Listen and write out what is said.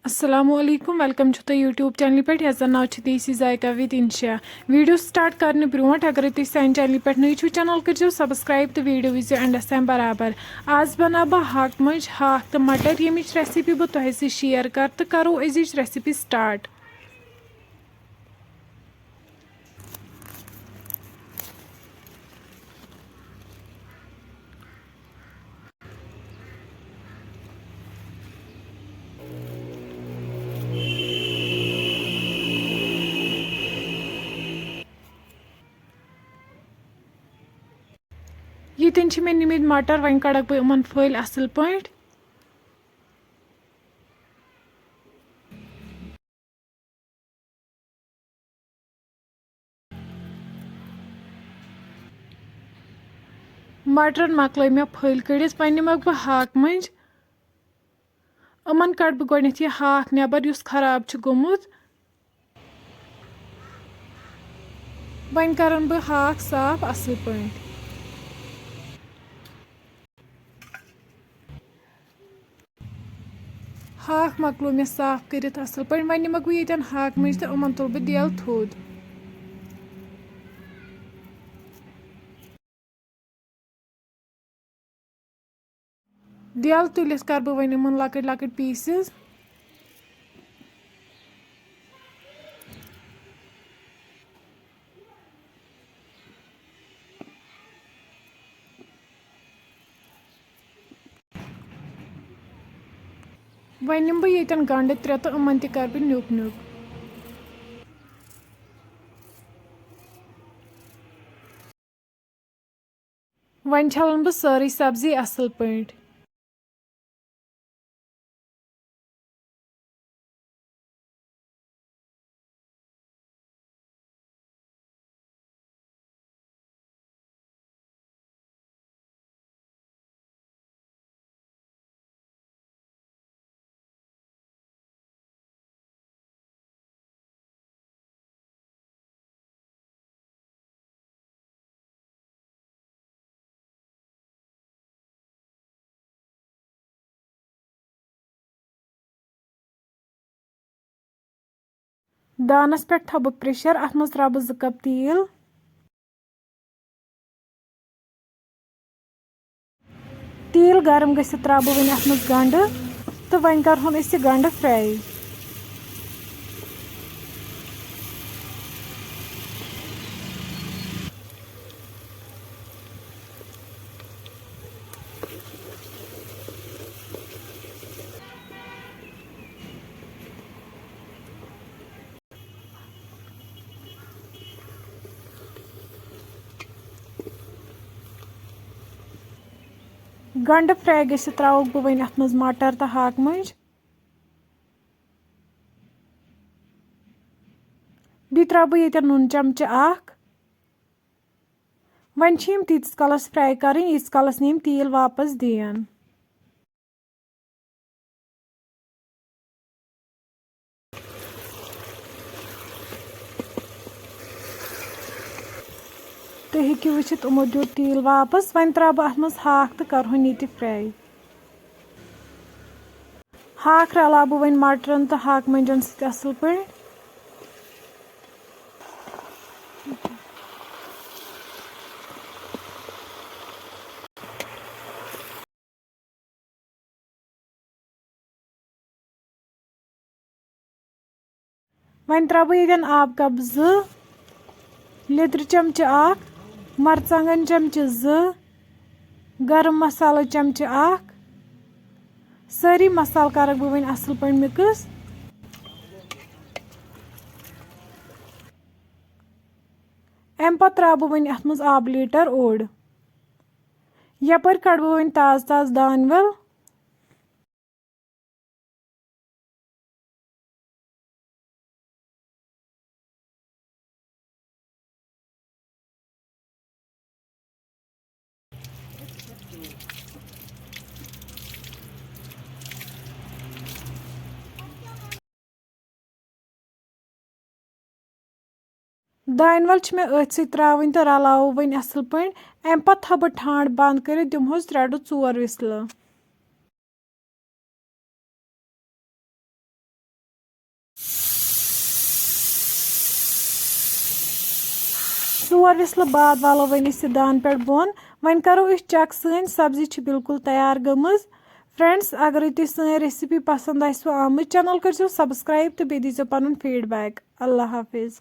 अस्सलामुअलैकुम welcome to YouTube channel पे yes नाव देसी जायका विद इंशा वीडियो स्टार्ट करने ब्रोट अगर तुम सान चैनल पे नई छो चैनल करो सब्सक्राइब तो वीडियो विजो एंडस तम बराबर आज बना बह हाक मंज हाक तो मटर यमिच रेसिपी बह तुह शेयर कर तो करो अजिच रेसिपी स्टार्ट। यन मे निमित मटर वन कड़क बह इन फल असल पे मटर मकल मे फल कड़ित वन निमक बह हाक मंज कड़ बह गोडनेथ यह हाक नबर युस खराब गोमुत वन करन बह हाक साफ असल पे। हाक मकलो मे साफ कर असल पे वन निमक बह ये हाक मंज तो तुल बह दिल थोद। दिल तुलिस कर बह वन इन लकट लकट पीसेस वन निम बह ये गंड त्रे तो इन कर बह न्युक न्युक। वन छलन बह सारी सब्जी असल पे। दानस पे थो बह प्रेशर अत मज त्रा बह 2 कप तेल तेल गरम गसित त्रा बह वन अत मज गंड तो वन कर यह गंड फ्राई। गंड फ्राई गसित त्रोक बह वन अत मज मटर तो हाक मंज बी त्रो बह ये नून चमचा अख वन तीस कलस फ्राई कर यीस कलस नीम तेल वापस दिन। तो हेकि वुचित यमो दियोत तेल वापस वन त्रा बह अत मज हाक तो करहोन ये फ्राई। हाक रला बह वन मटरन तो हाक मंजन सत असल पे। वन त्रा बह ये आब कप 2 लिद्र चमचा अख मरचंगन चमचा 2 गरम मसाला चमचा अख सारी मसाल करक बह वन असल पे मिक्स। अम पत त्रा बह वन अत मज आब लीटर ओड यपर कड़ बह वन ताज ताज दान वल दान वल मे अथ सत त्रावन तो रलावो वन असल पे अम पत थो बह ठांड बंद कर दिमहोस 3 to 4 विसल। 4 विसल बाद वालो वन इस दान पे बोन। वन करो इस चेक सन सब्जी बिल्कुल तैयार गमज। फ्रेंड्स अगर तुम सन रेसिपी पसंद आमत चैनल कर सब्सक्राइब तो बे दीजिए पन फीडबैक। अल्लाह हाफिज़।